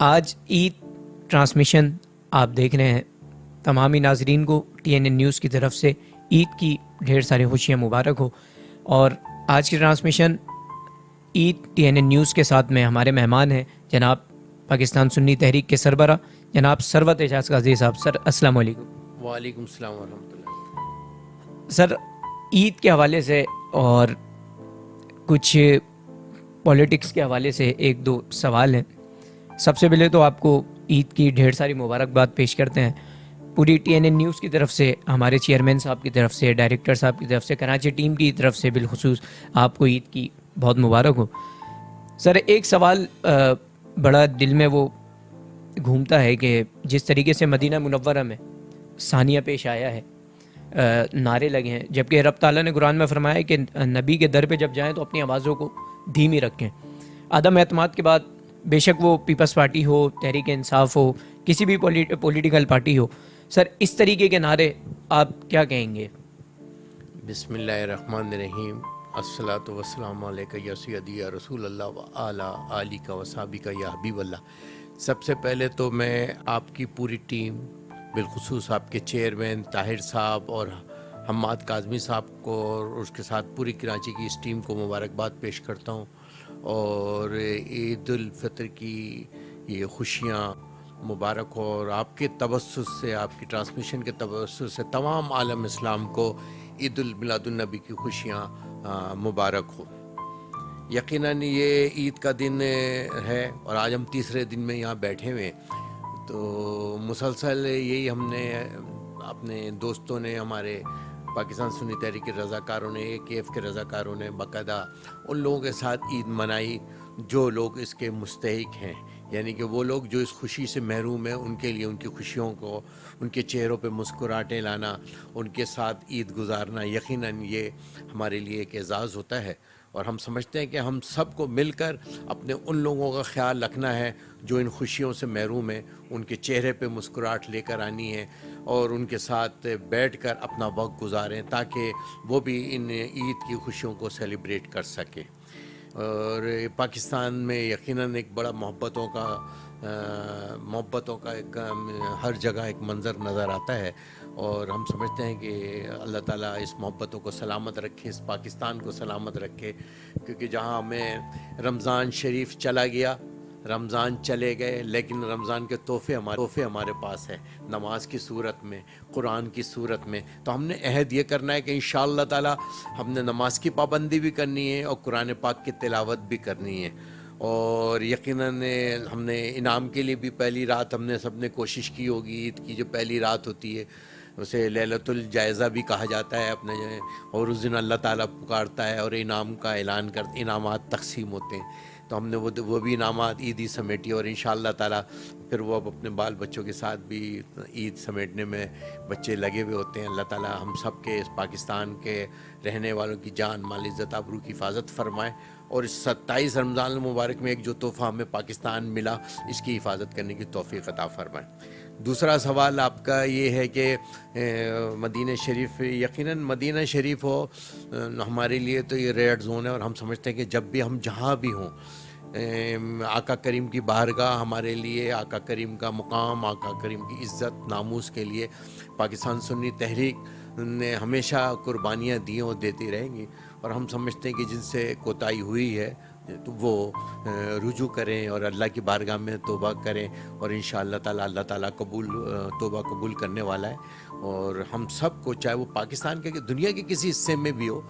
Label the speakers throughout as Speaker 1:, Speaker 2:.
Speaker 1: آج عید ٹرانسمیشن آپ دیکھ رہے ہیں. تمامی ناظرین کو TNN نیوز کی طرف سے عید کی ڈھیر ساری خوشیاں مبارک ہو. اور آج کی ٹرانسمیشن عید TNN نیوز کے ساتھ میں ہمارے مہمان ہیں جناب پاکستان سنی تحریک کے سربراہ جناب ثروت اعجاز قاضی صاحب. سر السلام علیکم.
Speaker 2: وعلیکم السلام ورحمۃ اللہ.
Speaker 1: سر عید کے حوالے سے اور کچھ پولیٹکس کے حوالے سے ایک دو سوال ہیں. سب سے پہلے تو آپ کو عید کی ڈھیر ساری مبارکباد پیش کرتے ہیں پوری TNN نیوز کی طرف سے, ہمارے چیئرمین صاحب کی طرف سے, ڈائریکٹر صاحب کی طرف سے, کراچی ٹیم کی طرف سے بالخصوص آپ کو عید کی بہت مبارک ہو. سر ایک سوال بڑا دل میں وہ گھومتا ہے کہ جس طریقے سے مدینہ منورہ میں ثانیہ پیش آیا ہے, نعرے لگے ہیں, جبکہ رب تعالیٰ نے قرآن میں فرمایا ہے کہ نبی کے در پہ جب جائیں تو اپنی آوازوں کو دھیمی رکھیں. عدم اعتماد کے بعد بے شک وہ پیپلز پارٹی ہو, تحریک انصاف ہو, کسی بھی پولیٹیکل پارٹی ہو, سر اس طریقے کے نعرے آپ کیا کہیں گے؟
Speaker 2: بسم اللہ الرحمن الرحیم. الصلاۃ والسلام علیکہ یا سیدی یا رسول اللہ و اعلیٰ علیکہ و صحابیکہ یا حبیب اللہ. سب سے پہلے تو میں آپ کی پوری ٹیم, بالخصوص آپ کے چیئرمین طاہر صاحب اور حماد کاظمی صاحب کو اور اس کے ساتھ پوری کراچی کی اس ٹیم کو مبارکباد پیش کرتا ہوں. اور عید الفطر کی یہ خوشیاں مبارک ہو, اور آپ کے توسط سے, آپ کی ٹرانسمیشن کے توسط سے تمام عالم اسلام کو عید المیلاد النبی کی خوشیاں مبارک ہو. یقیناً یہ عید کا دن ہے اور آج ہم تیسرے دن میں یہاں بیٹھے ہوئے ہیں. تو مسلسل یہی ہم نے اپنے دوستوں نے, ہمارے پاکستان سنی تحریک کے رضاکاروں نے, AKF کے رضاکاروں نے باقاعدہ ان لوگوں کے ساتھ عید منائی جو لوگ اس کے مستحق ہیں, یعنی کہ وہ لوگ جو اس خوشی سے محروم ہیں, ان کے لیے ان کی خوشیوں کو, ان کے چہروں پہ مسکراہٹیں لانا, ان کے ساتھ عید گزارنا, یقیناً یہ ہمارے لیے ایک اعزاز ہوتا ہے. اور ہم سمجھتے ہیں کہ ہم سب کو مل کر اپنے ان لوگوں کا خیال رکھنا ہے جو ان خوشیوں سے محروم ہیں, ان کے چہرے پہ مسکراہٹ لے کر آنی ہے اور ان کے ساتھ بیٹھ کر اپنا وقت گزاریں تاکہ وہ بھی ان عید کی خوشیوں کو سیلیبریٹ کر سکیں. اور پاکستان میں یقیناً ایک بڑا محبتوں کا ایک ہر جگہ ایک منظر نظر آتا ہے, اور ہم سمجھتے ہیں کہ اللہ تعالیٰ اس محبتوں کو سلامت رکھے, اس پاکستان کو سلامت رکھے. کیونکہ جہاں ہمیں رمضان شریف چلا گیا, رمضان چلے گئے, لیکن رمضان کے تحفے ہمارے پاس ہیں, نماز کی صورت میں, قرآن کی صورت میں. تو ہم نے عہد یہ کرنا ہے کہ انشاءاللہ تعالی ہم نے نماز کی پابندی بھی کرنی ہے اور قرآن پاک کی تلاوت بھی کرنی ہے. اور یقیناً ہم نے انعام کے لیے بھی پہلی رات ہم نے سب نے کوشش کی ہوگی. عید کی جو پہلی رات ہوتی ہے اسے لیلۃ الجائزہ بھی کہا جاتا ہے اپنے, اور اس دن اللہ تعالیٰ پکارتا ہے اور انعام کا اعلان انعامات تقسیم ہوتے ہیں. تو ہم نے وہ بھی انعامات عیدی سمیٹی, اور انشاءاللہ تعالیٰ پھر وہ اب اپنے بال بچوں کے ساتھ بھی عید سمیٹنے میں بچے لگے ہوئے ہوتے ہیں. اللہ تعالیٰ ہم سب کے, اس پاکستان کے رہنے والوں کی جان, مال, عزت, آبرو کی حفاظت فرمائے, اور اس 27 رمضان المبارک میں ایک جو تحفہ ہمیں پاکستان ملا اس کی حفاظت کرنے کی توفیق عطا فرمائے. دوسرا سوال آپ کا یہ ہے کہ مدینہ شریف, یقیناً مدینہ شریف ہو ہمارے لیے تو یہ ریڈ زون ہے, اور ہم سمجھتے ہیں کہ جب بھی ہم جہاں بھی ہوں, آقا کریم کی بارگاہ ہمارے لیے, آقا کریم کا مقام, آقا کریم کی عزت ناموس کے لیے پاکستان سنی تحریک نے ہمیشہ قربانیاں دی اور دیتی رہیں گی. اور ہم سمجھتے ہیں کہ جن سے کوتاہی ہوئی ہے تو وہ رجوع کریں اور اللہ کی بارگاہ میں توبہ کریں, اور انشاءاللہ تعالی اللہ تعالیٰ توبہ قبول کرنے والا ہے. اور ہم سب کو, چاہے وہ پاکستان کے دنیا کے کسی حصے میں بھی ہو,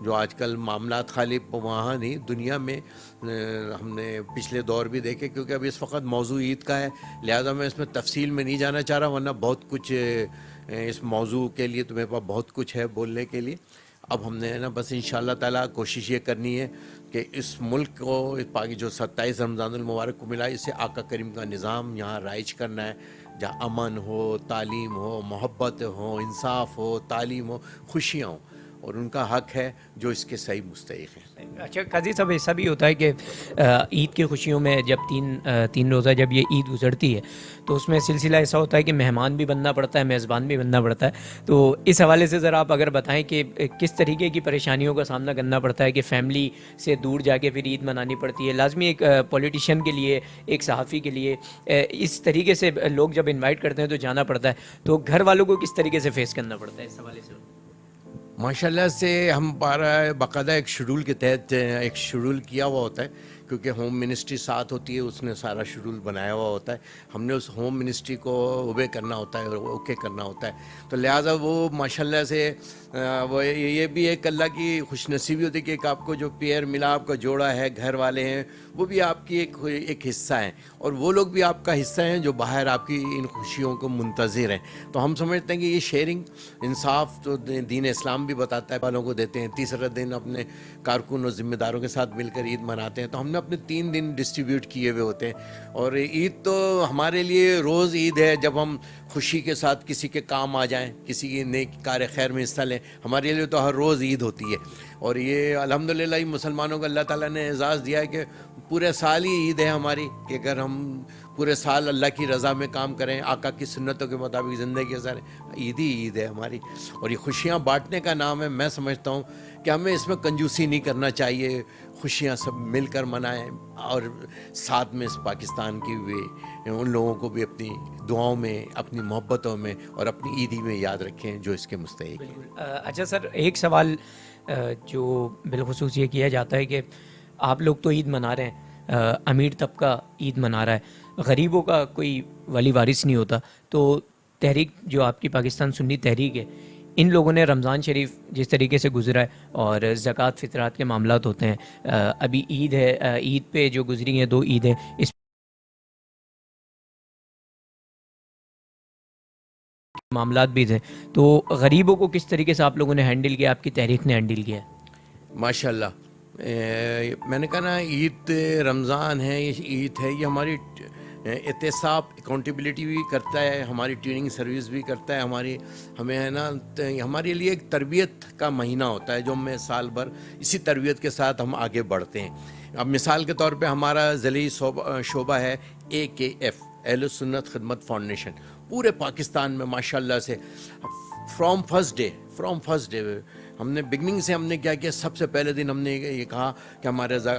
Speaker 2: جو آج کل معاملات خالی وہاں نہیں, دنیا میں ہم نے پچھلے دور بھی دیکھے, کیونکہ اب اس وقت موضوع عید کا ہے لہذا میں اس میں تفصیل میں نہیں جانا چاہ رہا, ورنہ بہت کچھ اس موضوع کے لیے تو میرے پاس بہت کچھ ہے بولنے کے لیے. اب ہم نے نا بس انشاءاللہ تعالیٰ کوشش یہ کرنی ہے کہ اس ملک کو, جو 27 رمضان المبارک کو ملا, اسے آقا کریم کا نظام یہاں رائج کرنا ہے, جہاں امن ہو, تعلیم ہو, محبت ہو, انصاف ہو, تعلیم ہو, خوشیاں ہوں. اور ان کا حق ہے جو اس کے صحیح مستحق ہیں.
Speaker 1: اچھا قاضی صاحب ایسا بھی ہوتا ہے کہ عید کی خوشیوں میں جب تین روزہ جب یہ عید گزرتی ہے تو اس میں سلسلہ ایسا ہوتا ہے کہ مہمان بھی بننا پڑتا ہے، میزبان بھی بننا پڑتا ہے. تو اس حوالے سے ذرا آپ اگر بتائیں کہ کس طریقے کی پریشانیوں کا سامنا کرنا پڑتا ہے کہ فیملی سے دور جا کے پھر عید منانی پڑتی ہے. لازمی ایک پولیٹیشین کے لیے، ایک صحافی کے لیے اس طریقے سے لوگ جب انوائٹ کرتے ہیں تو جانا پڑتا ہے، تو گھر والوں کو کس طریقے سے فیس کرنا پڑتا ہے اس حوالے سے؟
Speaker 2: ماشاء اللہ سے ہم باقاعدہ ایک شیڈول کے تحت ایک شیڈول کیا ہوا ہوتا ہے، کیونکہ ہوم منسٹری ساتھ ہوتی ہے، اس نے سارا شیڈول بنایا ہوا ہوتا ہے. ہم نے اس ہوم منسٹری کو اوبے کرنا ہوتا ہے اور اوکے کرنا ہوتا ہے. تو لہٰذا وہ ماشاء اللہ سے وہ یہ بھی ایک اللہ کی خوش نصیبی ہوتی ہے کہ ایک آپ کو جو پیئر ملا، آپ کا جوڑا ہے، گھر والے ہیں، وہ بھی آپ کی ایک حصہ ہیں، اور وہ لوگ بھی آپ کا حصہ ہیں جو باہر آپ کی ان خوشیوں کو منتظر ہیں. تو ہم سمجھتے ہیں کہ یہ شیئرنگ انصاف تو دین اسلام بھی بتاتا ہے، والوں کو دیتے ہیں. تیسرا دن اپنے کارکن اور ذمہ داروں کے ساتھ مل کر عید مناتے ہیں. تو ہم نے اپنے 3 دن ڈسٹریبیوٹ کیے ہوئے ہوتے ہیں. اور عید تو ہمارے لیے روز عید ہے، جب ہم خوشی کے ساتھ کسی کے کام آ جائیں، کسی کی نیک کار خیر میں حصہ لیں. ہمارے لیے تو ہر روز عید ہوتی ہے. اور یہ الحمدللہ ہی مسلمانوں کو اللہ تعالیٰ نے اعزاز دیا ہے کہ پورے سال ہی عید ہے ہماری، کہ اگر ہم پورے سال اللہ کی رضا میں کام کریں، آقا کی سنتوں کے مطابق زندگی گزاریں، عید ہی عید ہے ہماری. اور یہ خوشیاں بانٹنے کا نام ہے. میں سمجھتا ہوں کہ ہمیں اس میں کنجوسی نہیں کرنا چاہیے، خوشیاں سب مل کر منائیں، اور ساتھ میں اس پاکستان کی بھی ان لوگوں کو بھی اپنی دعاؤں میں، اپنی محبتوں میں اور اپنی عیدی میں یاد رکھیں جو اس کے مستحق ہیں.
Speaker 1: اچھا سر، ایک سوال جو بالخصوص یہ کیا جاتا ہے کہ آپ لوگ تو عید منا رہے ہیں، امیر طبقہ عید منا رہا ہے، غریبوں کا کوئی ولی وارث نہیں ہوتا. تو تحریک جو آپ کی پاکستان سنی تحریک ہے، ان لوگوں نے رمضان شریف جس طریقے سے گزرا ہے اور زکوٰۃ فطرات کے معاملات ہوتے ہیں، ابھی عید ہے، عید پہ جو گزری ہیں 2 عیدیں، اس معاملات بھی تھے، تو غریبوں کو کس طریقے سے آپ لوگوں نے ہینڈل کیا، آپ کی تحریک نے ہینڈل کیا ہے؟
Speaker 2: ماشاء اللہ. میں نے کہا نا، عید رمضان ہے، یہ عید ہے، یہ ہماری احتساب اکاؤنٹیبلٹی بھی کرتا ہے، ہماری ٹریننگ سروس بھی کرتا ہے، ہمیں ہے نا ہمارے لیے ایک تربیت کا مہینہ ہوتا ہے، جو ہمیں سال بھر اسی تربیت کے ساتھ ہم آگے بڑھتے ہیں. اب مثال کے طور پہ ہمارا ضلعی شعبہ ہے AKF، اہل سنت خدمت فاؤنڈیشن. پورے پاکستان میں ماشاء اللہ سے فرام فرسٹ ڈے ہم نے بگننگ سے ہم نے کیا سب سے پہلے دن ہم نے یہ کہا کہ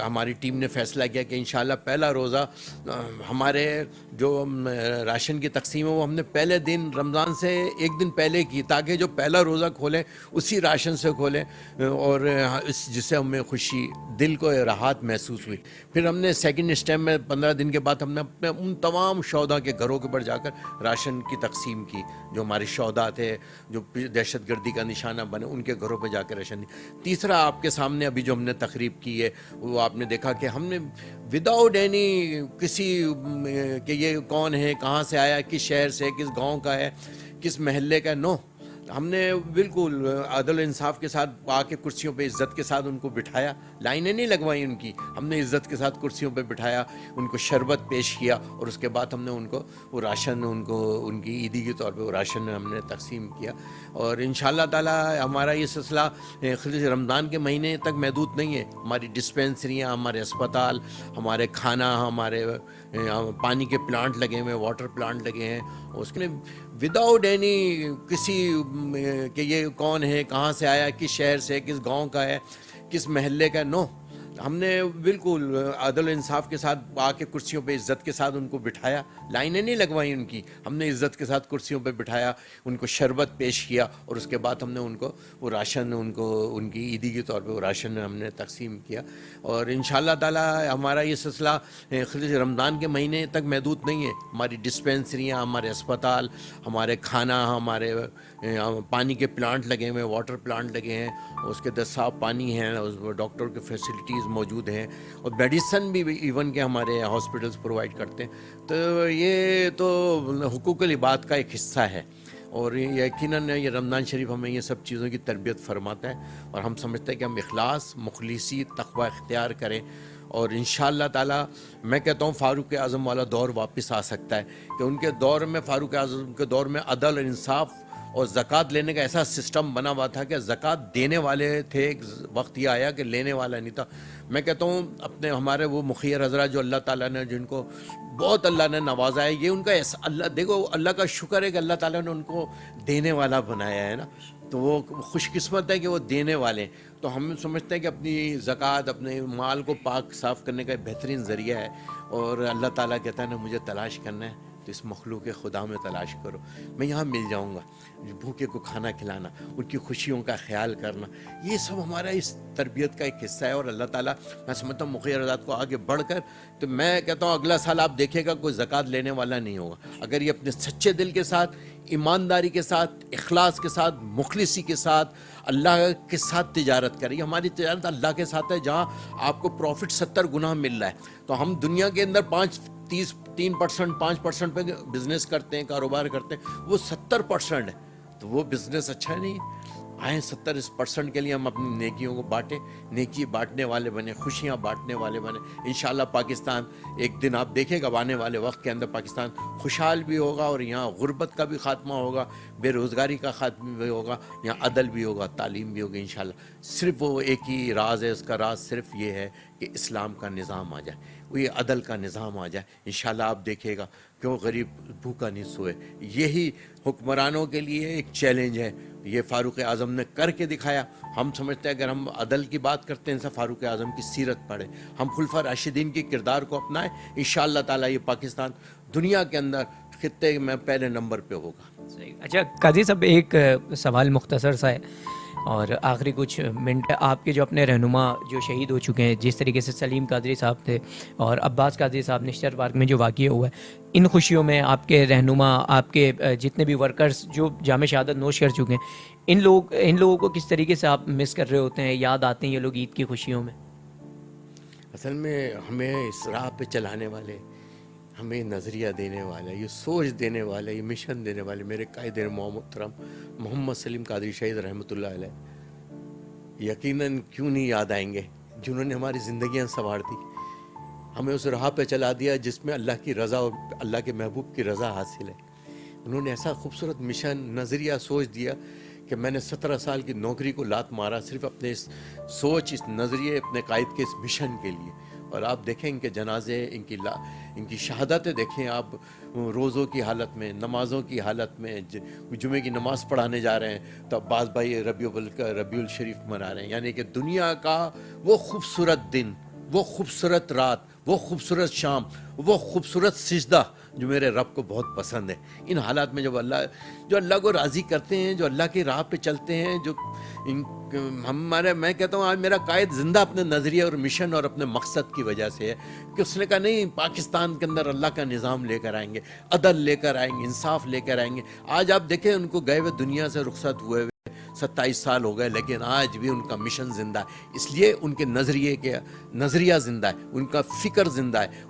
Speaker 2: ہماری ٹیم نے فیصلہ کیا کہ انشاءاللہ پہلا روزہ ہمارے جو راشن کی تقسیم ہے وہ ہم نے پہلے دن رمضان سے 1 دن پہلے کی، تاکہ جو پہلا روزہ کھولیں اسی راشن سے کھولیں، اور جس سے ہمیں خوشی، دل کو راحت محسوس ہوئی. پھر ہم نے سیکنڈ اسٹیپ میں 15 دن کے بعد ہم نے اپنے ان تمام شہداء کے گھروں کے اوپر جا کر راشن کی تقسیم کی، جو ہمارے شہداء تھے جو دہشت گردی کا نشانہ بنے، ان کے گھروں پہ جا کے راشن دی. تیسرا آپ کے سامنے ابھی جو ہم نے تقریب کی ہے، وہ آپ نے دیکھا کہ ہم نے وداؤٹ اینی کسی کہ یہ کون ہے، کہاں سے آیا، کس شہر سے، کس گاؤں کا ہے، کس محلے کا، نو، ہم نے بالکل عدل و انصاف کے ساتھ آ کے کرسیوں پہ عزت کے ساتھ ان کو بٹھایا. لائنیں نہیں لگوائیں ان کی، ہم نے عزت کے ساتھ کرسیوں پہ بٹھایا، ان کو شربت پیش کیا، اور اس کے بعد ہم نے ان کو وہ راشن، ان کی عیدی کے طور پہ وہ راشن ہم نے تقسیم کیا. اور انشاءاللہ تعالی ہمارا یہ سلسلہ رمضان کے مہینے تک محدود نہیں ہے. ہماری ڈسپینسریاں، ہمارے اسپتال، ہمارے کھانا، ہمارے پانی کے پلانٹ لگے ہوئے، واٹر پلانٹ لگے ہیں، اس میں وداؤٹ اینی کسی کہ یہ کون ہے، کہاں سے آیا، کس شہر سے، کس گاؤں کا ہے، کس محلے کا، نو، ہم نے بالکل عدل و انصاف کے ساتھ آ کے کرسیوں پہ عزت کے ساتھ ان کو بٹھایا. لائنیں نہیں لگوائیں ان کی، ہم نے عزت کے ساتھ کرسیوں پہ بٹھایا، ان کو شربت پیش کیا، اور اس کے بعد ہم نے ان کو وہ راشن، ان کی عیدی کے طور پہ وہ راشن ہم نے تقسیم کیا. اور انشاءاللہ تعالی ہمارا یہ سلسلہ رمضان کے مہینے تک محدود نہیں ہے. ہماری ڈسپینسریاں، ہمارے اسپتال، ہمارے کھانا، ہمارے پانی کے پلانٹ لگے ہوئے، واٹر پلانٹ لگے ہیں، اس کے صاف پانی ہیں، اس میں ڈاکٹر کی فیسلٹیز موجود ہیں، اور میڈیسن بھی ایون کہ ہمارے ہاسپٹلس پرووائڈ کرتے ہیں. تو یہ تو حقوق العباد کا ایک حصہ ہے، اور یقیناً یہ رمضان شریف ہمیں یہ سب چیزوں کی تربیت فرماتا ہے. اور ہم سمجھتے ہیں کہ ہم اخلاص، مخلصی، تقوی اختیار کریں، اور انشاءاللہ تعالی میں کہتا ہوں فاروق اعظم والا دور واپس آ سکتا ہے کہ ان کے دور میں، فاروق اعظم کے دور میں عدل اور انصاف اور زکوٰۃ لینے کا ایسا سسٹم بنا ہوا تھا کہ زکوٰۃ دینے والے تھے، ایک وقت یہ آیا کہ لینے والا نہیں تھا. میں کہتا ہوں اپنے ہمارے وہ مخیر حضرات جو اللہ تعالیٰ نے جن کو بہت اللہ نے نوازا ہے، یہ ان کا اللہ دیکھو اللہ کا شکر ہے کہ اللہ تعالیٰ نے ان کو دینے والا بنایا ہے نا، تو وہ خوش قسمت ہے کہ وہ دینے والے ہیں. تو ہم سمجھتے ہیں کہ اپنی زکوٰۃ، اپنے مال کو پاک صاف کرنے کا ایک بہترین ذریعہ ہے. اور اللہ تعالیٰ کہتا ہے نا مجھے تلاش کرنا ہے تو اس مخلوق خدا میں تلاش کرو، میں یہاں مل جاؤں گا. بھوکے کو کھانا کھلانا، ان کی خوشیوں کا خیال کرنا، یہ سب ہمارا اس تربیت کا ایک حصہ ہے. اور اللہ تعالیٰ میں سمجھتا ہوں مخیر حضرات کو آگے بڑھ کر، تو میں کہتا ہوں اگلا سال آپ دیکھے گا کوئی زکوٰۃ لینے والا نہیں ہوگا اگر یہ اپنے سچے دل کے ساتھ، ایمانداری کے ساتھ، اخلاص کے ساتھ، مخلصی کے ساتھ، اللہ کے ساتھ تجارت کرے. ہماری تجارت اللہ کے ساتھ ہے جہاں آپ کو پروفٹ 70 گنا مل رہا ہے. تو ہم دنیا کے اندر 3% 5% پہ بزنس کرتے ہیں، کاروبار کرتے ہیں، وہ 70% ہے. تو وہ بزنس اچھا نہیں ہے. آئیں 70% کے لیے ہم اپنی نیکیوں کو بانٹیں، نیکی بانٹنے والے بنے، خوشیاں بانٹنے والے بنے. انشاءاللہ پاکستان ایک دن آپ دیکھیں گا آنے والے وقت کے اندر پاکستان خوشحال بھی ہوگا، اور یہاں غربت کا بھی خاتمہ ہوگا، بے روزگاری کا خاتمہ بھی ہوگا، یہاں عدل بھی ہوگا، تعلیم بھی ہوگی انشاءاللہ. صرف وہ ایک ہی راز ہے، اس کا راز صرف یہ ہے کہ اسلام کا نظام آ جائے، وہ یہ عدل کا نظام آ جائے. انشاءاللہ آپ دیکھیے گا کیوں غریب بھوکا نہیں سوئے. یہی حکمرانوں کے لیے ایک چیلنج ہے. یہ فاروق اعظم نے کر کے دکھایا. ہم سمجھتے ہیں اگر ہم عدل کی بات کرتے ہیں فاروق اعظم کی سیرت پڑھیں، ہم خلفاء راشدین کے کردار کو اپنائیں، انشاءاللہ تعالیٰ یہ پاکستان دنیا کے اندر خطے میں پہلے نمبر پہ ہوگا.
Speaker 1: اچھا قاضی صاحب، ایک سوال مختصر سا ہے اور آخری کچھ منٹ. آپ کے جو اپنے رہنما جو شہید ہو چکے ہیں، جس طریقے سے سلیم قادری صاحب تھے اور عباس قادری صاحب نشتر پارک میں جو واقعہ ہوا ہے، ان خوشیوں میں آپ کے رہنما، آپ کے جتنے بھی ورکرز جو جام شہادت نوش کر چکے ہیں، ان لوگوں کو کس طریقے سے آپ مس کر رہے ہوتے ہیں، یاد آتے ہیں یہ لوگ عید کی خوشیوں میں؟
Speaker 2: اصل میں ہمیں اس راہ پہ چلانے والے، ہمیں نظریہ دینے والا، یہ سوچ دینے والا، یہ مشن دینے والے میرے قائد محترم محمد سلیم قادری شہید رحمۃ اللہ علیہ یقیناً کیوں نہیں یاد آئیں گے، جنہوں نے ہماری زندگیاں سنوار دی، ہمیں اس راہ پہ چلا دیا جس میں اللہ کی رضا اور اللہ کے محبوب کی رضا حاصل ہے. انہوں نے ایسا خوبصورت مشن، نظریہ، سوچ دیا کہ میں نے 17 سال کی نوکری کو لات مارا صرف اپنے اس سوچ، اس نظریے، اپنے قائد کے اس مشن کے لیے. اور آپ دیکھیں ان کے جنازے، ان کی شہادتیں دیکھیں آپ، روزوں کی حالت میں، نمازوں کی حالت میں. جمعے کی نماز پڑھانے جا رہے ہیں تو بعض بھائی ربیع الشریف منا رہے ہیں. یعنی کہ دنیا کا وہ خوبصورت دن، وہ خوبصورت رات، وہ خوبصورت شام، وہ خوبصورت سجدہ جو میرے رب کو بہت پسند ہے. ان حالات میں جو اللہ کو راضی کرتے ہیں، جو اللہ کی راہ پہ چلتے ہیں، جو میں کہتا ہوں آج میرا قائد زندہ اپنے نظریے اور مشن اور اپنے مقصد کی وجہ سے ہے کہ اس نے کہا نہیں، پاکستان کے اندر اللہ کا نظام لے کر آئیں گے، عدل لے کر آئیں گے، انصاف لے کر آئیں گے. آج آپ دیکھیں ان کو گئے ہوئے دنیا سے رخصت ہوئے 27 سال ہو گئے، لیکن آج بھی ان کا مشن زندہ ہے. اس لیے ان کے نظریہ زندہ ہے، ان کا فکر زندہ ہے،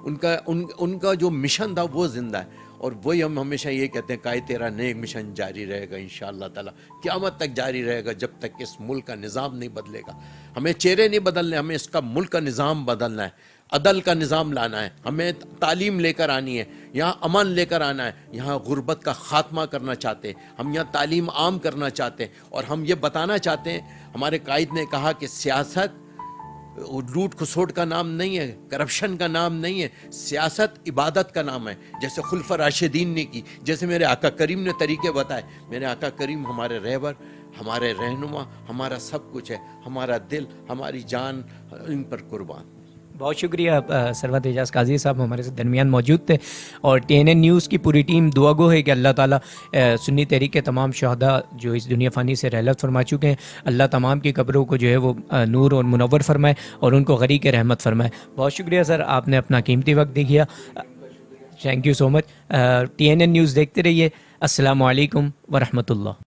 Speaker 2: ان کا جو مشن تھا وہ زندہ ہے. اور وہی ہم ہمیشہ یہ کہتے ہیں کہ تیرا نیک مشن جاری رہے گا انشاءاللہ تعالیٰ، قیامت تک جاری رہے گا جب تک کہ اس ملک کا نظام نہیں بدلے گا. ہمیں چہرے نہیں بدلنے، ہمیں اس کا ملک کا نظام بدلنا ہے، عدل کا نظام لانا ہے، ہمیں تعلیم لے کر آنی ہے، یہاں امن لے کر آنا ہے، یہاں غربت کا خاتمہ کرنا چاہتے ہیں، ہم یہاں تعلیم عام کرنا چاہتے ہیں. اور ہم یہ بتانا چاہتے ہیں، ہمارے قائد نے کہا کہ سیاست لوٹ کھسوٹ کا نام نہیں ہے، کرپشن کا نام نہیں ہے، سیاست عبادت کا نام ہے. جیسے خلفاء راشدین نے کی، جیسے میرے آقا کریم نے طریقے بتائے. میرے آقا کریم ہمارے رہبر، ہمارے رہنما، ہمارا سب کچھ ہے، ہمارا دل، ہماری جان ان پر قربان.
Speaker 1: بہت شکریہ ثروت اعجاز قاضی صاحب ہمارے سے درمیان موجود تھے. اور TNN نیوز کی پوری ٹیم دعا گو ہے کہ اللہ تعالیٰ سنی تحریک کے تمام شہداء جو اس دنیا فانی سے رحلت فرما چکے ہیں، اللہ تمام کی قبروں کو جو ہے وہ نور اور منور فرمائے اور ان کو غریق رحمت فرمائے. بہت شکریہ سر، آپ نے اپنا قیمتی وقت دیا. Thank you so much. TNN news دیکھتے رہیے. السلام علیکم ورحمۃ اللہ.